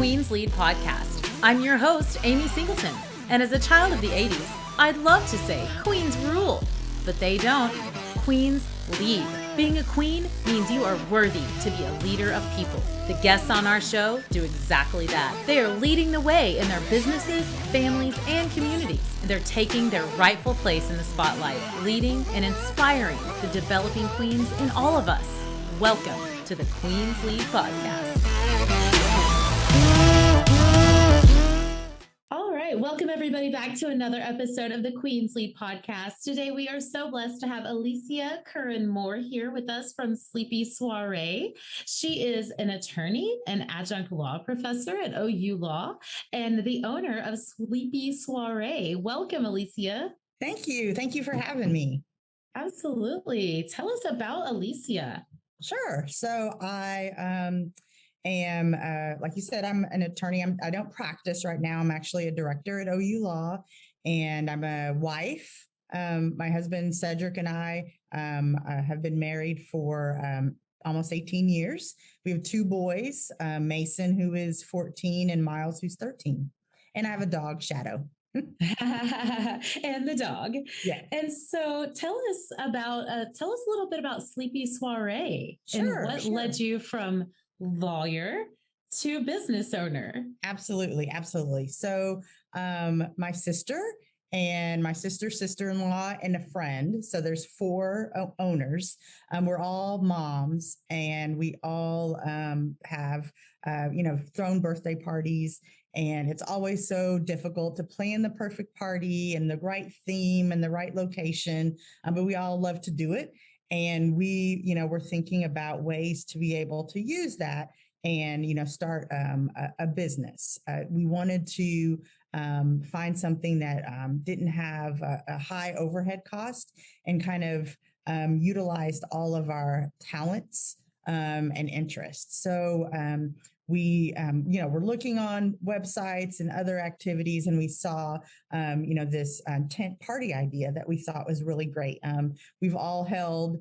Queen's Lead podcast. I'm your host, Amy Singleton, and as a child of the 80s, I'd love to say Queens rule, but they don't. Queens lead. Being a queen means you are worthy to be a leader of people. The guests on our show do exactly that. They are leading the way in their businesses, families, and communities. They're taking their rightful place in the spotlight, leading and inspiring the developing queens in all of us. Welcome to the Queen's Lead podcast. All right, welcome everybody back to another episode of the Queen's Lead podcast. Today we are so blessed to have Alicia Curran-Moore here with us from Sleepy Soiree. She is an attorney, an adjunct law professor at OU Law, and the owner of Sleepy Soiree. Welcome, Alicia. Thank you. Thank you for having me. Absolutely. Tell us about Alicia. Sure. So I am, like you said, I'm an attorney. I don't practice right now. I'm actually a director at OU Law, and I'm a wife. My husband, Cedric, and I have been married for almost 18 years. We have two boys, Mason, who is 14, and Miles, who's 13. And I have a dog, Shadow. And the dog. Yeah. And so tell us a little bit about Sleepy Soiree. Sure, and what sure. led you from lawyer to business owner. Absolutely. So my sister and my sister's sister-in-law and a friend. So there's four owners. We're all moms, and we all have, thrown birthday parties. And it's always so difficult to plan the perfect party and the right theme and the right location. But we all love to do it. And we, we're thinking about ways to be able to use that and, start a business. We wanted to find something that didn't have a high overhead cost and kind of utilized all of our talents and interests. So we're looking on websites and other activities, and we saw, this tent party idea that we thought was really great. We've all held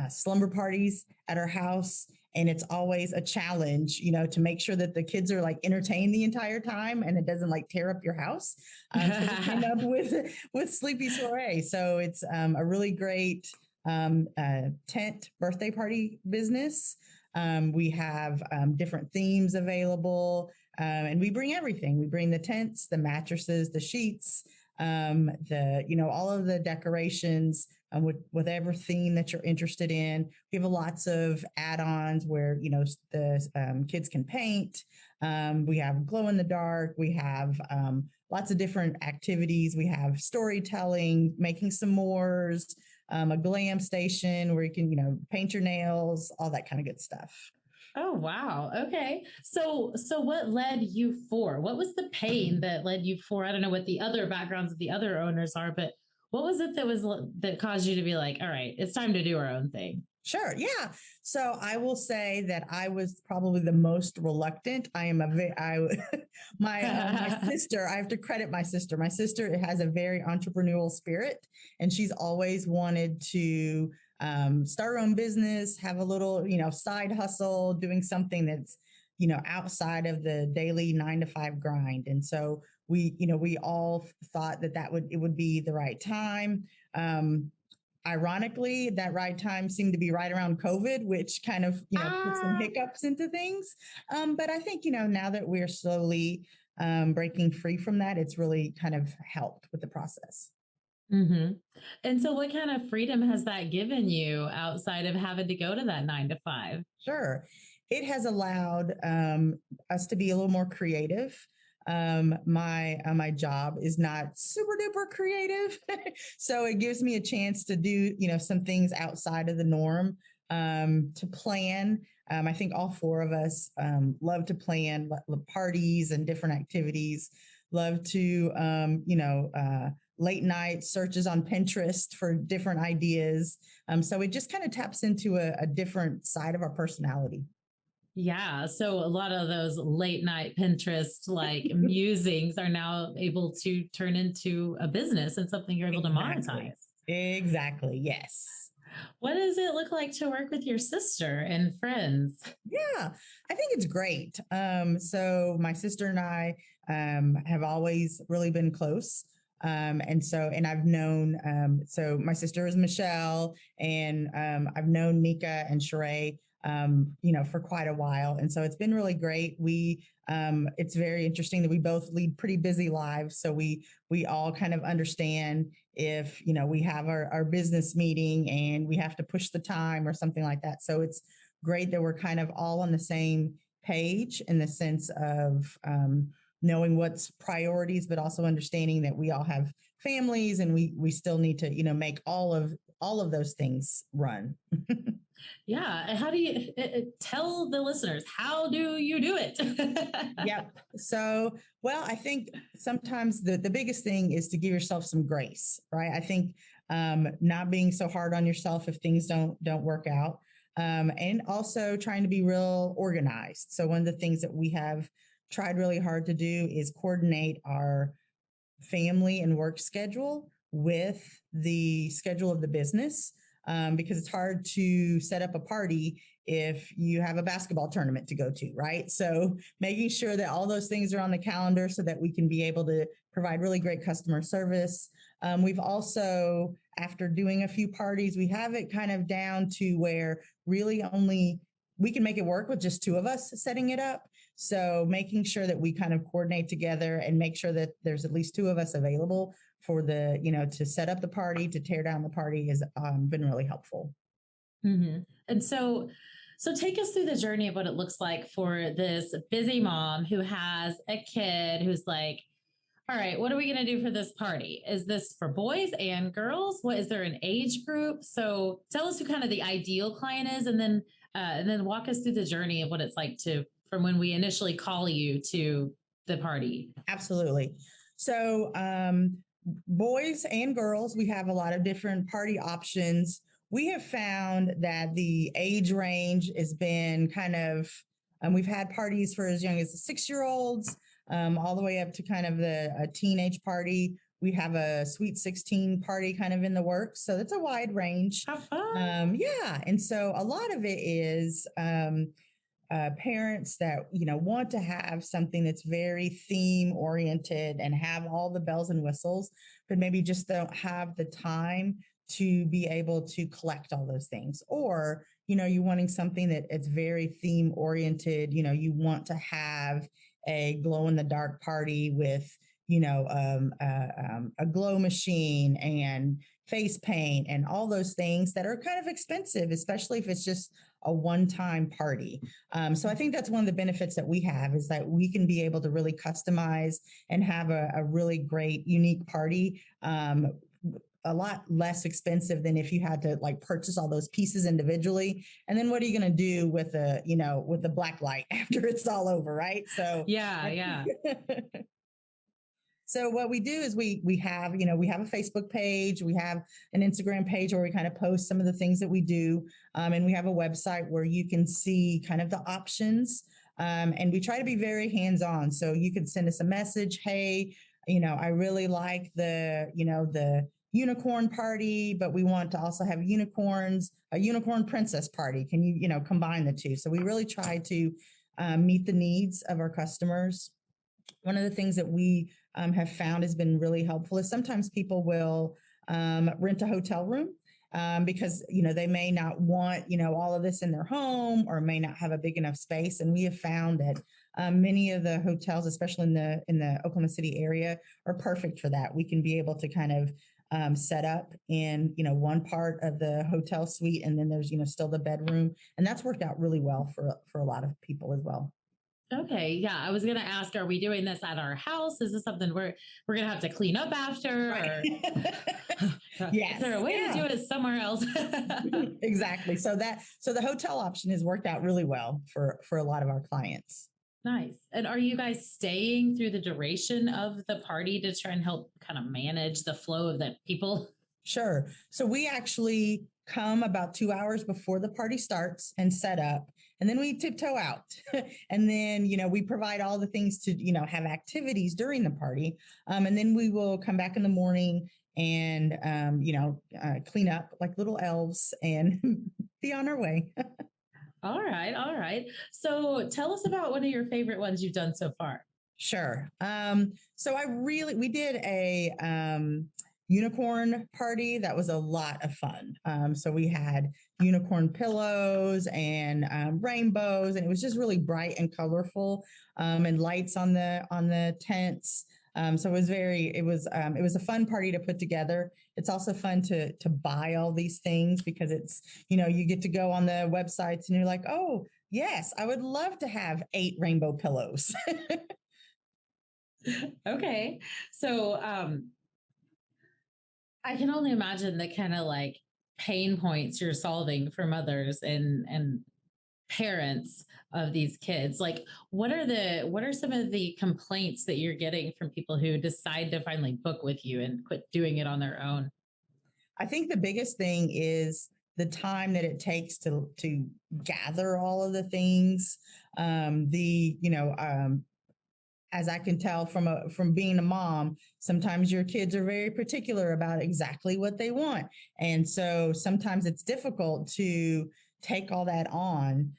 slumber parties at our house, and it's always a challenge, to make sure that the kids are entertained the entire time and it doesn't tear up your house. So we came up with Sleepy Soiree. So it's a really great tent birthday party business. We have different themes available, and we bring everything. We bring the tents, the mattresses, the sheets, all of the decorations with whatever theme that you're interested in. We have lots of add-ons where, the kids can paint. We have glow in the dark. We have lots of different activities. We have storytelling, making s'mores, a glam station where you can, paint your nails, all that kind of good stuff. Oh, wow. Okay. So what led you for? What was the pain that led you for? I don't know what the other backgrounds of the other owners are, but what was it that caused you to be like, all right, it's time to do our own thing? Sure. Yeah. So I will say that I was probably the most reluctant. My sister, I have to credit my sister. My sister has a very entrepreneurial spirit, and she's always wanted to start her own business, have a little, side hustle, doing something that's, outside of the daily 9-to-5 grind. And so we all thought it would be the right time. Ironically, that right time seemed to be right around COVID, which kind of, put some hiccups into things. But I think, now that we're slowly breaking free from that, it's really kind of helped with the process. Mm-hmm. And so what kind of freedom has that given you outside of having to go to that 9-to-5? Sure. It has allowed us to be a little more creative. My job is not super duper creative. So it gives me a chance to do, some things outside of the norm, to plan. I think all four of us love to plan parties and different activities, love to, late night searches on Pinterest for different ideas. So it just kind of taps into a different side of our personality. Yeah. So a lot of those late night Pinterest musings are now able to turn into a business and something you're able to monetize. Exactly. Yes. What does it look like to work with your sister and friends? Yeah, I think it's great. So my sister and I have always really been close. And I've known, so my sister is Michelle, and I've known Nika and Sheree, for quite a while. And so it's been really great. It's very interesting that we both lead pretty busy lives. So we all kind of understand if, we have our business meeting and we have to push the time or something like that. So it's great that we're kind of all on the same page in the sense of knowing what's priorities, but also understanding that we all have families and we still need to make all of those things run. Yeah. And how do you tell the listeners, how do you do it? Yep. So, well, I think sometimes the biggest thing is to give yourself some grace, right? I think not being so hard on yourself if things don't work out, and also trying to be real organized. So, one of the things that we have tried really hard to do is coordinate our family and work schedule with the schedule of the business, because it's hard to set up a party if you have a basketball tournament to go to, right? So making sure that all those things are on the calendar so that we can be able to provide really great customer service. We've also, after doing a few parties, we have it kind of down to where really only we can make it work with just two of us setting it up. So making sure that we kind of coordinate together and make sure that there's at least two of us available for to set up the party, to tear down the party has been really helpful. And so take us through the journey of what it looks like for this busy mom who has a kid who's like, all right, what are we going to do for this party? Is this for boys and girls? What is there an age group? So tell us who kind of the ideal client is, and then walk us through the journey of what it's like to from when we initially call you to the party. Absolutely. So, boys and girls, we have a lot of different party options. We have found that the age range has been kind of, we've had parties for as young as the 6 year olds, all the way up to kind of a teenage party. We have a sweet 16 party kind of in the works. So it's a wide range. How fun. Yeah. And so a lot of it is, parents that want to have something that's very theme oriented and have all the bells and whistles, but maybe just don't have the time to be able to collect all those things. Or you wanting something that it's very theme oriented. You want to have a glow in the dark party with a glow machine and face paint and all those things that are kind of expensive, especially if it's just a one-time party. So I think that's one of the benefits that we have is that we can be able to really customize and have a really great, unique party. A lot less expensive than if you had to like purchase all those pieces individually. And then what are you going to do with with the black light after it's all over, right? So Yeah. So what we do is we have we have a Facebook page, we have an Instagram page where we kind of post some of the things that we do, and we have a website where you can see kind of the options, and we try to be very hands on. So you can send us a message, hey, I really like the unicorn party, but we want to also have unicorns, a unicorn princess party. Can you combine the two? So we really try to meet the needs of our customers. One of the things that we have found has been really helpful is sometimes people will rent a hotel room, because they may not want all of this in their home or may not have a big enough space. And we have found that many of the hotels, especially in the Oklahoma City area, are perfect for that. We can be able to kind of set up in one part of the hotel suite, and then there's still the bedroom, and that's worked out really well for a lot of people as well. Okay, yeah. I was gonna ask, are we doing this at our house? Is this something we're gonna have to clean up after? Or Right. is there a Yes. way to Yeah. do it somewhere else? Exactly. So the hotel option has worked out really well for a lot of our clients. Nice. And are you guys staying through the duration of the party to try and help kind of manage the flow of the people? Sure. So we actually come about 2 hours before the party starts and set up, and then we tiptoe out. And then, we provide all the things to, have activities during the party. And then we will come back in the morning and, clean up like little elves and be on our way. All right, all right. So tell us about one of your favorite ones you've done so far. Sure. We did a unicorn party that was a lot of fun. So we had unicorn pillows and rainbows, and it was just really bright and colorful, and lights on the tents. So it was a fun party to put together. It's also fun to buy all these things because it's, you get to go on the websites and you're like, oh yes, I would love to have 8 rainbow pillows. Okay. So I can only imagine the kind of like pain points you're solving for mothers and parents of these kids. Like what are some of the complaints that you're getting from people who decide to finally book with you and quit doing it on their own? I think the biggest thing is the time that it takes to gather all of the things. The As I can tell from being a mom, sometimes your kids are very particular about exactly what they want, and so sometimes it's difficult to take all that on.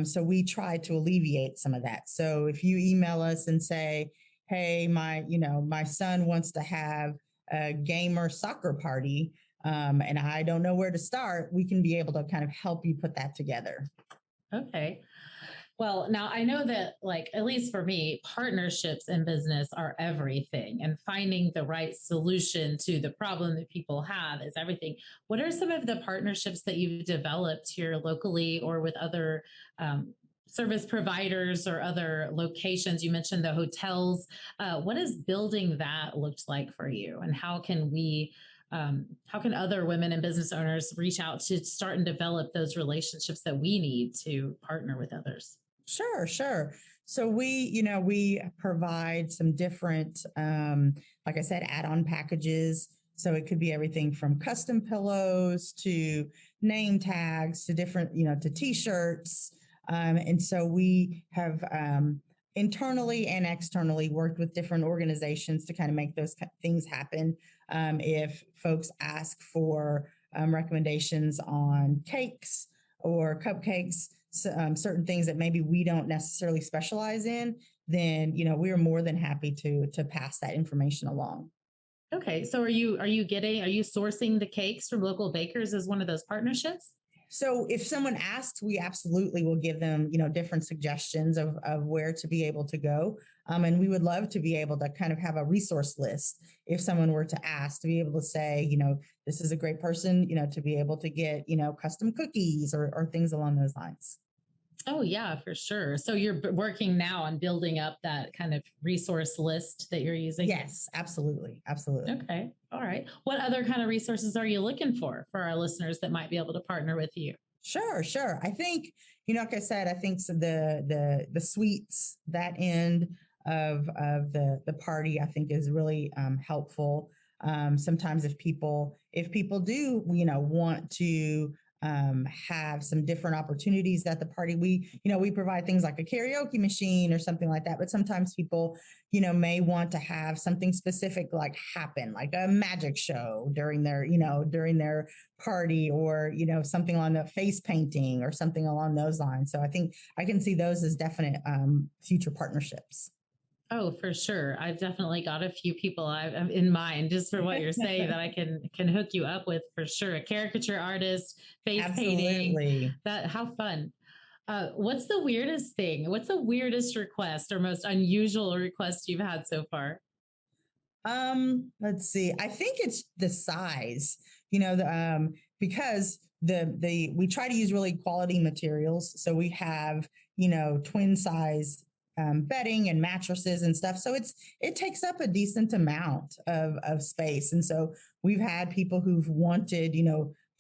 So we try to alleviate some of that. So if you email us and say, "Hey, my son wants to have a gamer soccer party," and I don't know where to start, we can be able to kind of help you put that together. Okay. Well, now I know that, like, at least for me, partnerships in business are everything, and finding the right solution to the problem that people have is everything. What are some of the partnerships that you've developed here locally or with other service providers or other locations? You mentioned the hotels. What has building that looked like for you, and how can other women and business owners reach out to start and develop those relationships that we need to partner with others? Sure, sure. So we provide some different, like I said, add-on packages. So it could be everything from custom pillows to name tags to different, to t-shirts. And so we have internally and externally worked with different organizations to kind of make those things happen. If folks ask for recommendations on cakes or cupcakes, certain things that maybe we don't necessarily specialize in, then we are more than happy to pass that information along. Okay, so are you sourcing the cakes from local bakers as one of those partnerships? So if someone asks, we absolutely will give them, different suggestions of where to be able to go. And we would love to be able to kind of have a resource list if someone were to ask to be able to say, this is a great person, to be able to get, custom cookies or things along those lines. Oh yeah, for sure. So you're working now on building up that kind of resource list that you're using. Yes, absolutely. Absolutely. Okay. All right. What other kind of resources are you looking for our listeners that might be able to partner with you? Sure, sure. I think, like I said, I think so the sweets, that end of the party, I think is really helpful. Sometimes if people do, want to have some different opportunities at the party, we provide things like a karaoke machine or something like that. But sometimes people, may want to have something specific like happen, like a magic show during their party, or something on the face painting or something along those lines. So I think I can see those as definite future partnerships. Oh, for sure. I've definitely got a few people I'm in mind just for what you're saying that I can hook you up with for sure. A caricature artist, face painting. Absolutely. That how fun. What's the weirdest thing? What's the weirdest request or most unusual request you've had so far? Let's see. I think it's the size, because the we try to use really quality materials. So we have, twin size bedding and mattresses and stuff. So it takes up a decent amount of space. And so we've had people who've wanted,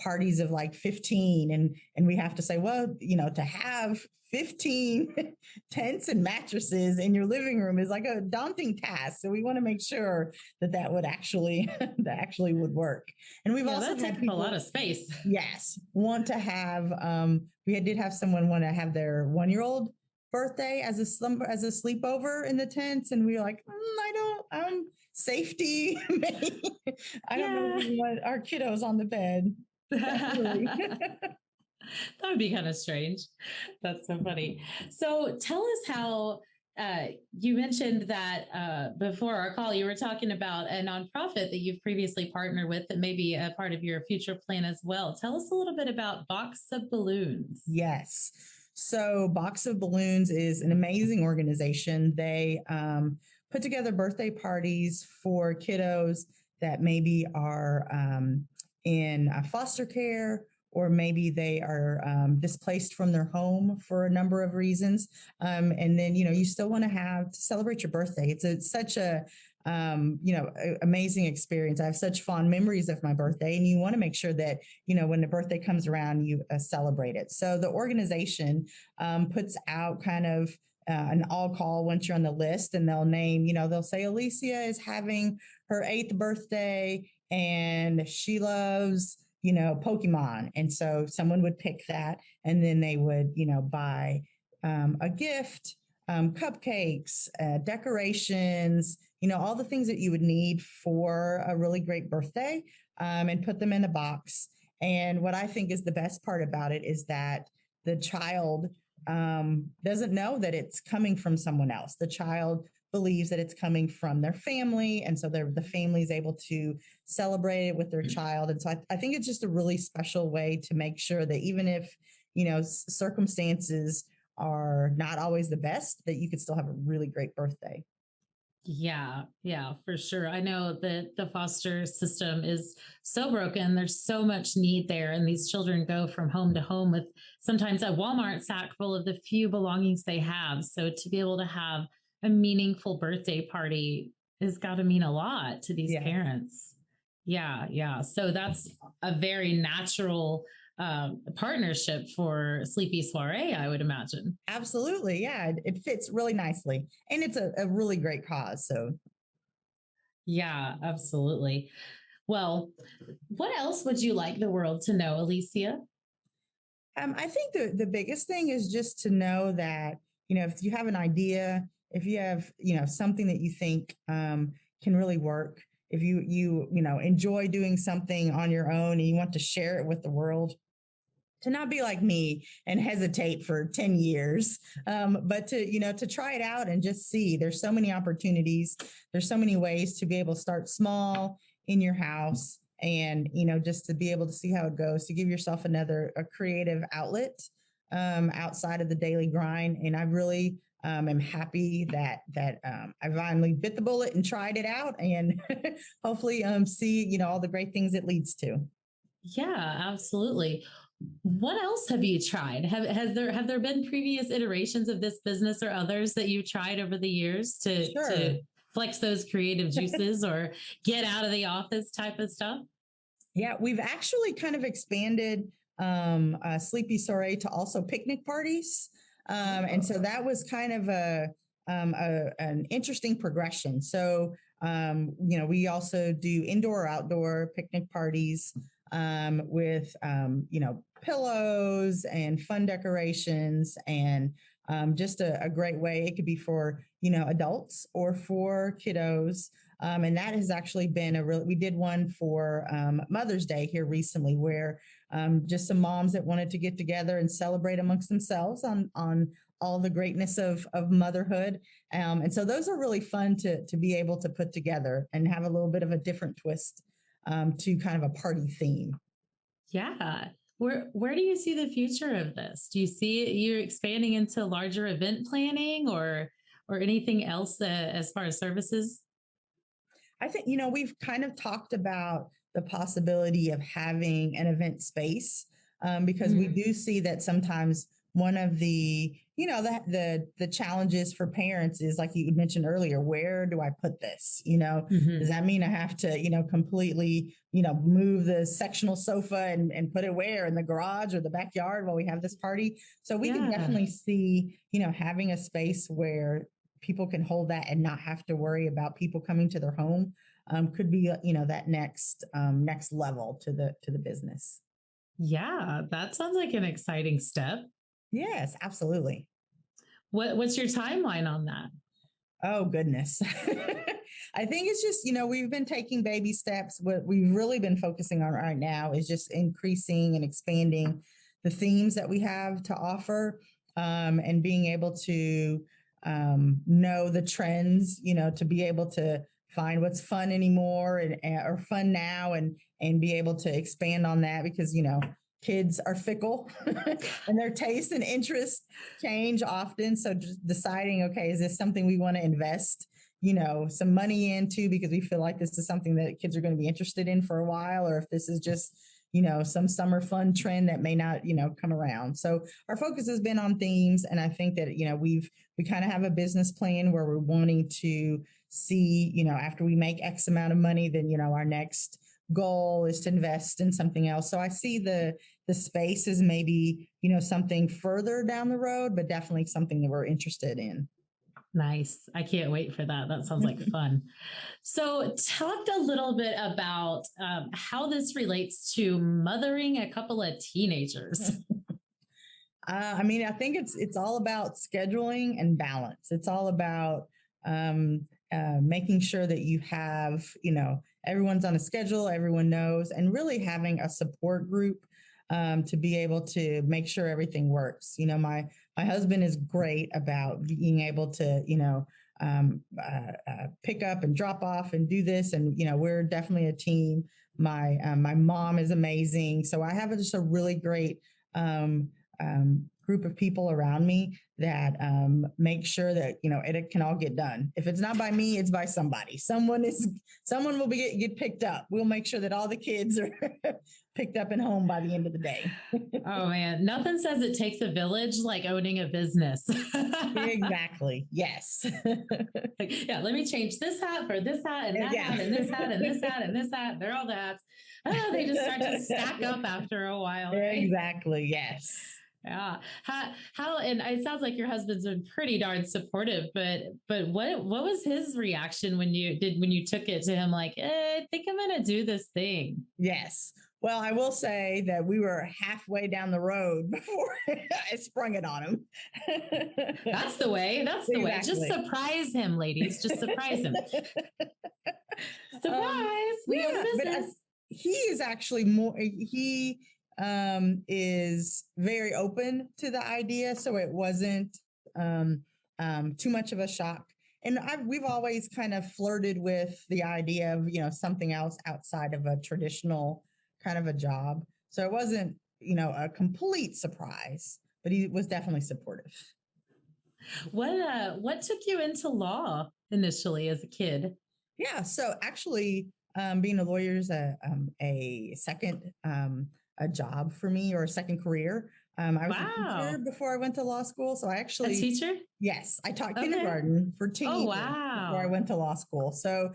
parties of like 15, and we have to say, well, to have 15 tents and mattresses in your living room is like a daunting task. So we want to make sure that would actually that actually would work. And we've Yeah, also that takes had up a lot people, of space. yes, want to have did have someone want to have their 1 year old birthday as a sleepover in the tents, and we were like, I don't safety. I don't know if Yeah. we want our kiddos on the bed that early. That would be kind of strange. That's so funny. So tell us how you mentioned that before our call, you were talking about a nonprofit that you've previously partnered with that may be a part of your future plan as well. Tell us a little bit about Box of Balloons. Yes. So, Box of Balloons is an amazing organization. They put together birthday parties for kiddos that maybe are in foster care, or maybe they are displaced from their home for a number of reasons. And then, you still want to have to celebrate your birthday. It's such a amazing experience. I have such fond memories of my birthday, and you want to make sure that when the birthday comes around, you celebrate it. So the organization puts out kind of an all call once you're on the list, and they'll name, they'll say Alicia is having her 8th birthday and she loves, Pokemon. And so someone would pick that, and then they would, buy a gift, cupcakes, decorations, all the things that you would need for a really great birthday, and put them in a box. And what I think is the best part about it is that the child doesn't know that it's coming from someone else. The child believes that it's coming from their family. And so the family is able to celebrate it with their child. And so I think it's just a really special way to make sure that even if, circumstances are not always the best, that you could still have a really great birthday. Yeah, yeah, for sure. I know that the foster system is so broken. There's so much need there. And these children go from home to home with sometimes a Walmart sack full of the few belongings they have. So to be able to have a meaningful birthday party has got to mean a lot to these Yes. parents. Yeah, yeah. So that's a very natural partnership for Sleepy Soiree, I would imagine. Absolutely. Yeah. It fits really nicely. And it's a really great cause. So Yeah, absolutely. Well, what else would you like the world to know, Alicia? I think the biggest thing is just to know that, if you have an idea, if you have, something that you think can really work, if you enjoy doing something on your own and you want to share it with the world, to not be like me and hesitate for 10 years, but to try it out and just see. There's so many opportunities, there's so many ways to be able to start small in your house, and just to be able to see how it goes, to give yourself a creative outlet outside of the daily grind. And I really am happy that I finally bit the bullet and tried it out, and hopefully see all the great things it leads to. Yeah, absolutely. What else have you tried? Have there been previous iterations of this business or others that you've tried over the years to Sure. flex those creative juices or get out of the office type of stuff? Yeah, we've actually kind of expanded Sleepy Soiree to also picnic parties. And so Oh, that was kind of an interesting progression. So, we also do indoor or outdoor picnic parties with, pillows and fun decorations, and just a great way. It could be for, adults or for kiddos. And that has actually been we did one for Mother's Day here recently, where just some moms that wanted to get together and celebrate amongst themselves on all the greatness of motherhood. And so those are really fun to be able to put together and have a little bit of a different twist to kind of a party theme. yeah. Where do you see the future of this? Do you see you expanding into larger event planning or anything else as far as services? I think, we've kind of talked about the possibility of having an event space, because we do see that sometimes one of the challenges for parents is, like you mentioned earlier, where do I put this? Does Mm-hmm. that mean I have to, completely, move the sectional sofa and put it where, in the garage or the backyard while we have this party? So we can Yeah. definitely see, having a space where people can hold that and not have to worry about people coming to their home, could be, that next level to the business. Yeah, that sounds like an exciting step. Yes, absolutely. What's your timeline on that? Oh, goodness. I think it's just, we've been taking baby steps. What we've really been focusing on right now is just increasing and expanding the themes that we have to offer, and being able to know the trends, to be able to find what's fun anymore or fun now, and be able to expand on that because, kids are fickle and their tastes and interests change often. So just deciding, okay, is this something we want to invest, some money into because we feel like this is something that kids are going to be interested in for a while, or if this is just, some summer fun trend that may not, come around. So our focus has been on themes. And I think that, we kind of have a business plan where we're wanting to see, after we make X amount of money, then, our next goal is to invest in something else. So I see the space as maybe, something further down the road, but definitely something that we're interested in. Nice. I can't wait for that. That sounds like fun. So, talk a little bit about how this relates to mothering a couple of teenagers. I think it's all about scheduling and balance. It's all about making sure that you have, everyone's on a schedule, everyone knows, and really having a support group to be able to make sure everything works. My husband is great about being able to, pick up and drop off and do this, and we're definitely a team. My mom is amazing, so I have just a really great group of people around me that make sure that it can all get done. If it's not by me, it's by somebody. Someone will get picked up. We'll make sure that all the kids are picked up and home by the end of the day. Oh man, nothing says it takes a village like owning a business. Exactly. Yes. Yeah, let me change this hat for this hat and that hat and this hat and this hat and this hat. They're all the hats. They just start to stack up after a while. Right? Exactly. Yes. Yeah. And it sounds like your husband's been pretty darn supportive, but what was his reaction when you took it to him like, I think I'm gonna do this thing? Yes. Well, I will say that we were halfway down the road before I sprung it on him. That's the way. That's the way. Just surprise him, ladies. Just surprise him. Surprise. We own a business. He is actually more, he is very open to the idea. So it wasn't too much of a shock. And we've always kind of flirted with the idea of, something else outside of a traditional kind of a job. So it wasn't, a complete surprise, but he was definitely supportive. What took you into law initially as a kid? Yeah. So actually, being a lawyer is a second a job for me, or a second career. I was a teacher before I went to law school. So I actually a teacher? Yes, I taught kindergarten for 10 years before I went to law school. So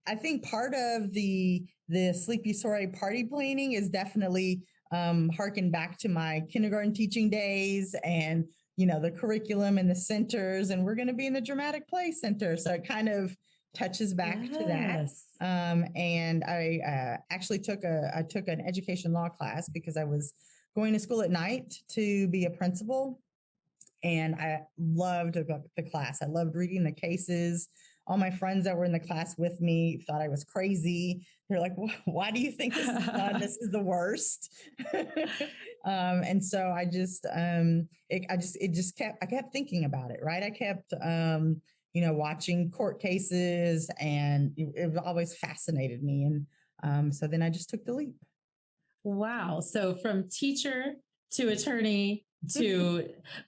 I think part of the Sleepy Soiree party planning is definitely harken back to my kindergarten teaching days, and the curriculum and the centers, and we're going to be in the dramatic play center. So it kind of touches back to that. And I actually took an education law class because I was going to school at night to be a principal. And I loved the class. I loved reading the cases. All my friends that were in the class with me thought I was crazy. They're like, why do you think this is fun? This is the worst. And so I kept thinking about it, right? I kept, watching court cases, and it always fascinated me. And so then I just took the leap. Wow. So from teacher to attorney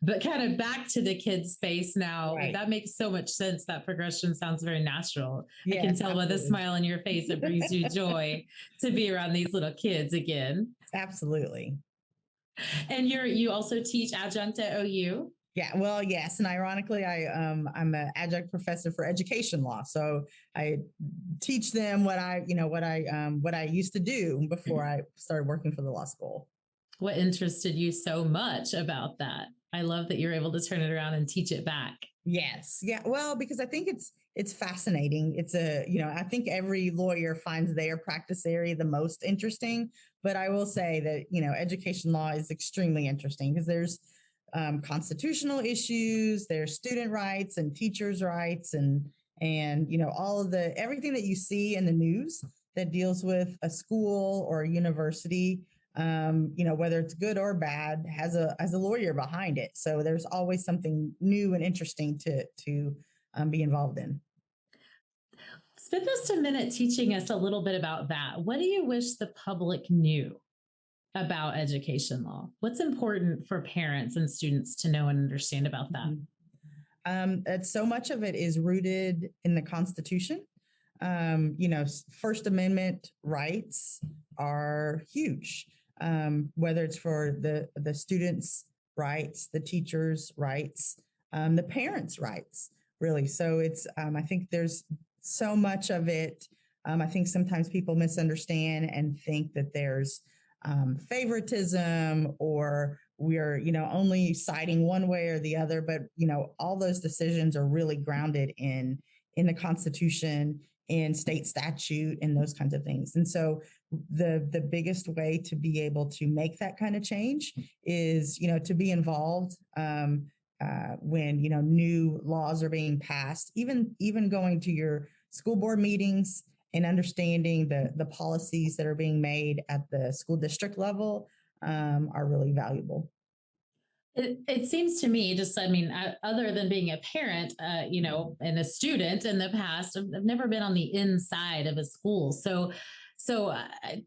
but kind of back to the kid space now. Right. That makes so much sense. That progression sounds very natural. Yes, I can tell by the smile on your face, it brings you joy to be around these little kids again. Absolutely. And you also teach adjunct at OU? Yeah, well, yes, and ironically, I'm an adjunct professor for education law, so I teach them what I used to do before I started working for the law school. What interested you so much about that? I love that you're able to turn it around and teach it back. Yes, yeah, well, because I think it's fascinating. I think every lawyer finds their practice area the most interesting, but I will say that education law is extremely interesting because there's constitutional issues, there's student rights and teachers' rights, and all of the everything that you see in the news that deals with a school or a university, whether it's good or bad, has a lawyer behind it. So there's always something new and interesting to be involved in. Spend just a minute teaching us a little bit about that. What do you wish the public knew about education law? What's important for parents and students to know and understand about that? So much of it is rooted in the Constitution. First Amendment rights are huge, whether it's for the students' rights, the teachers' rights, the parents' rights, really. So I think there's so much of it. I think sometimes people misunderstand and think that there's favoritism, or we're only siding one way or the other, but all those decisions are really grounded in the Constitution, in state statute, and those kinds of things. And so the biggest way to be able to make that kind of change is to be involved when new laws are being passed, even going to your school board meetings and understanding the policies that are being made at the school district level are really valuable. It seems to me, other than being a parent, and a student in the past, I've never been on the inside of a school. So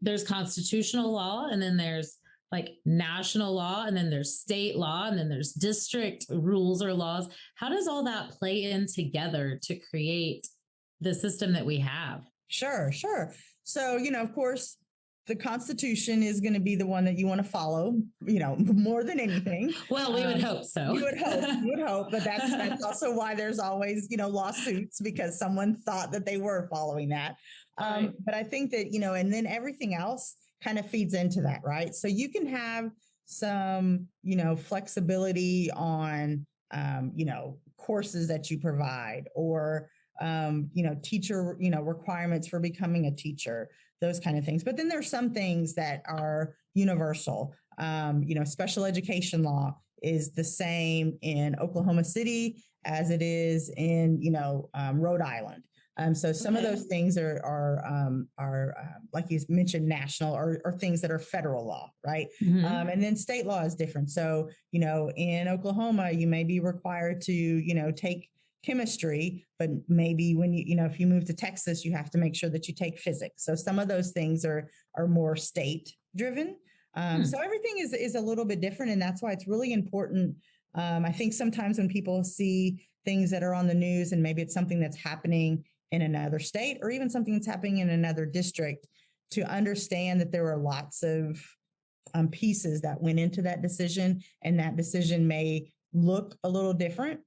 there's constitutional law, and then there's like national law, and then there's state law, and then there's district rules or laws. How does all that play in together to create the system that we have? Sure. So, of course, the Constitution is going to be the one that you want to follow, more than anything. Well, we would hope so. You would hope, but that's also why there's always, lawsuits, because someone thought that they were following that. Right. But I think that, and then everything else kind of feeds into that, right? So you can have some, flexibility on, courses that you provide, or teacher, requirements for becoming a teacher, those kind of things. But then there's some things that are universal. Special education law is the same in Oklahoma City as it is in, Rhode Island. So some of those things are like you mentioned, national or things that are federal law, right? Mhm. And then state law is different. So, in Oklahoma, you may be required to, take chemistry, but maybe when if you move to Texas, you have to make sure that you take physics. So some of those things are more state driven. So everything is a little bit different, and that's why it's really important. I think sometimes when people see things that are on the news, and maybe it's something that's happening in another state, or even something that's happening in another district, to understand that there are lots of pieces that went into that decision, and that decision may look a little different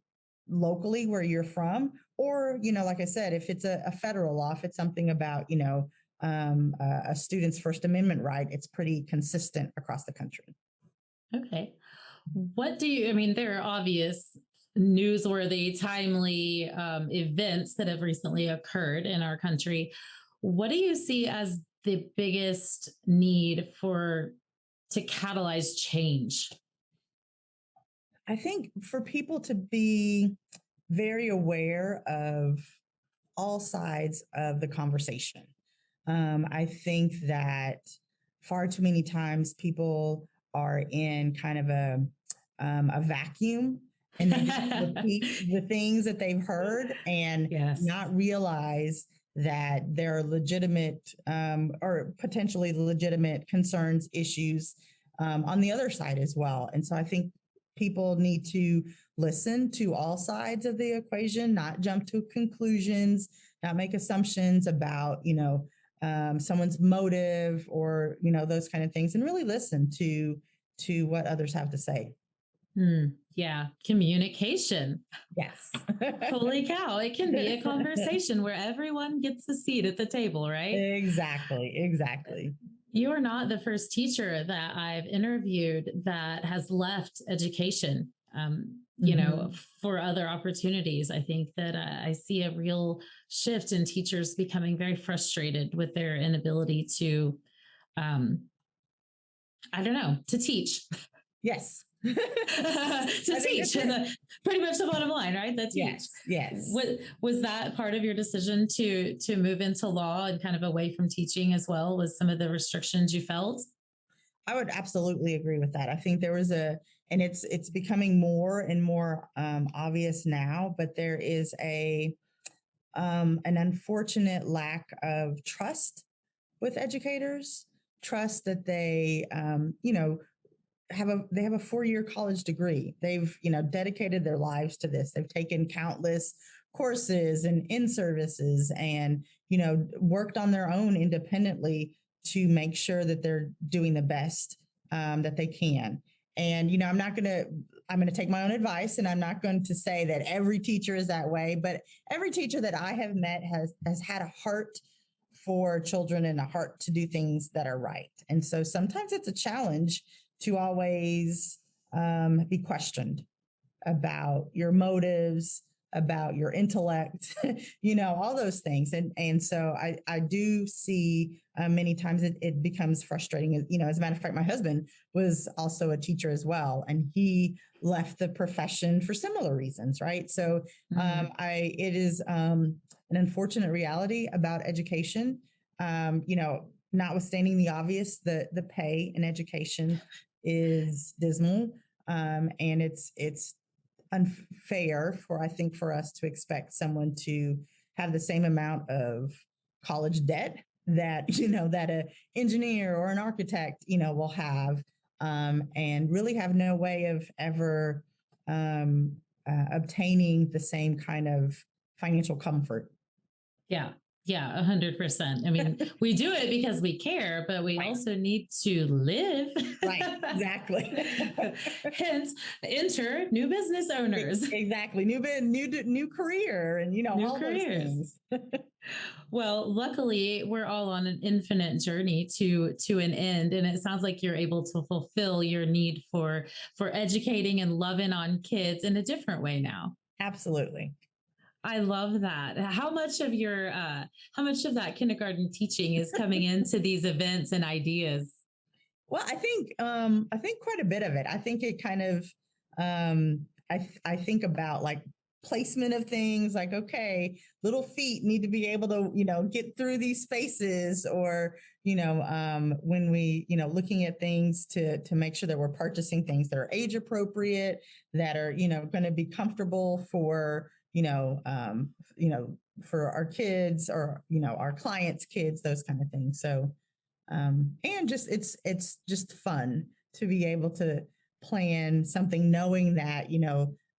locally where you're from, or like I said, if it's a federal law, if it's something about a student's First Amendment right, it's pretty consistent across the country. Okay. There are obvious newsworthy, timely events that have recently occurred in our country. What do you see as the biggest need to catalyze change? I think for people to be very aware of all sides of the conversation. I think that far too many times people are in kind of a vacuum, and they just repeat the things that they've heard, and Yes. not realize that there are legitimate or potentially legitimate concerns, issues on the other side as well. And so I think people need to listen to all sides of the equation, not jump to conclusions, not make assumptions about, someone's motive, or, those kind of things, and really listen to what others have to say. Yeah. Communication. Yes. Holy cow. It can be a conversation where everyone gets a seat at the table, right? Exactly. You are not the first teacher that I've interviewed that has left education, for other opportunities. I think that I see a real shift in teachers becoming very frustrated with their inability to, to teach. Yes. To I think teach, that's it. pretty much the bottom line, right? The teach. Yes, yes. What was that part of your decision to move into law and kind of away from teaching as well? Was some of the restrictions you felt? I would absolutely agree with that. I think there was and it's becoming more and more obvious now, but there is an unfortunate lack of trust with educators. Trust that they have a 4-year college degree. They've dedicated their lives to this. They've taken countless courses and in services and worked on their own independently to make sure that they're doing the best that they can. And I'm going to take my own advice, and I'm not going to say that every teacher is that way, but every teacher that I have met has had a heart for children and a heart to do things that are right. And so sometimes it's a challenge to always be questioned about your motives, about your intellect, all those things. And so I do see many times it becomes frustrating. As a matter of fact, my husband was also a teacher as well, and he left the profession for similar reasons, right? So it is an unfortunate reality about education. Notwithstanding the obvious, the pay in education is dismal, and it's unfair for us to expect someone to have the same amount of college debt that a engineer or an architect will have, and really have no way of ever obtaining the same kind of financial comfort. Yeah. Yeah, 100%. I mean, we do it because we care, but we Right. also need to live. Right. Exactly. Hence, enter new business owners. Exactly. New career, and New all careers. those things. Well, luckily, we're all on an infinite journey to an end, and it sounds like you're able to fulfill your need for educating and loving on kids in a different way now. Absolutely. I love that. How much of that kindergarten teaching is coming into these events and ideas? Well, I think quite a bit of it. I think it kind of I think about like placement of things, like, okay, little feet need to be able to get through these spaces, or when we looking at things to make sure that we're purchasing things that are age appropriate, that are going to be comfortable for for our kids, or our clients' kids, those kind of things. So and just it's just fun to be able to plan something, knowing that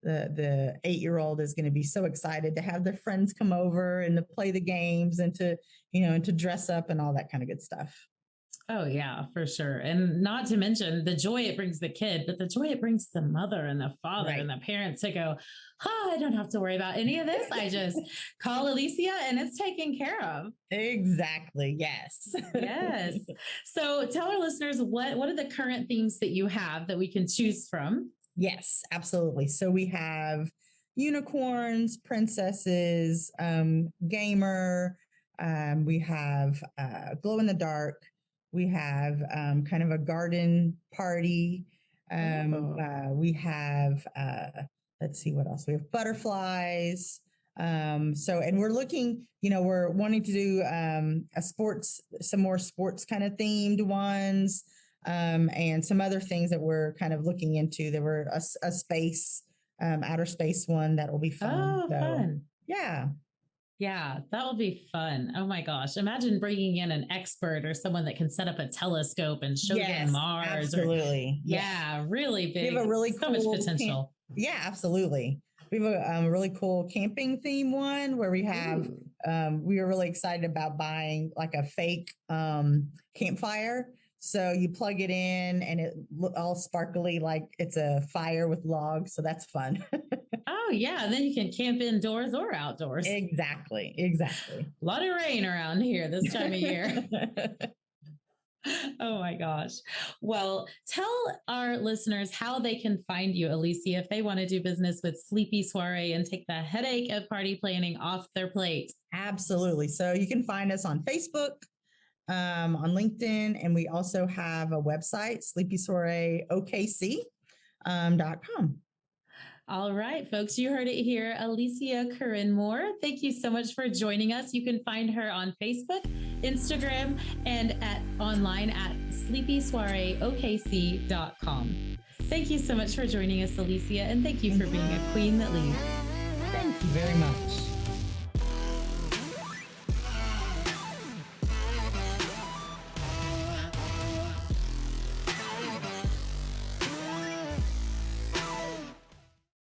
the 8-year-old is going to be so excited to have their friends come over and to play the games, and to and to dress up and all that kind of good stuff. Oh yeah, for sure. And not to mention the joy it brings the kid, but the joy it brings the mother and the father Right. and the parents to go, I don't have to worry about any of this. I just call Alicia and it's taken care of. Exactly. Yes. Yes. So tell our listeners what are the current themes that you have that we can choose from? Yes, absolutely. So we have unicorns, princesses, gamer. We have glow in the dark. We have kind of a garden party. We have, let's see what else. We have butterflies. And we're looking, we're wanting to do some more sports kind of themed ones, and some other things that we're kind of looking into. There were a space, outer space one that will be fun. Oh, So, fun. yeah. Yeah, that will be fun. Oh my gosh. Imagine bringing in an expert or someone that can set up a telescope and show them Yes, Mars. absolutely. Yeah, really We big. have a really So cool much potential. Yeah, absolutely. We have a really cool camping theme one where we have, we are really excited about buying like a fake campfire. So you plug it in and it all sparkly, like it's a fire with logs. So that's fun. Oh yeah, then you can camp indoors or outdoors. Exactly. Exactly. A lot of rain around here this time of year. Oh my gosh. Well, tell our listeners how they can find you, Alicia, if they want to do business with Sleepy Soiree and take the headache of party planning off their plate. Absolutely. So you can find us on Facebook, on LinkedIn, and we also have a website, Sleepy Soiree OKC. .com. All right, folks, you heard it here. Alicia Curran Moore, thank you so much for joining us. You can find her on Facebook, Instagram, and online at sleepysoireeokc.com. Thank you so much for joining us, Alicia, and thank you for being a queen that leads. Thank you very much.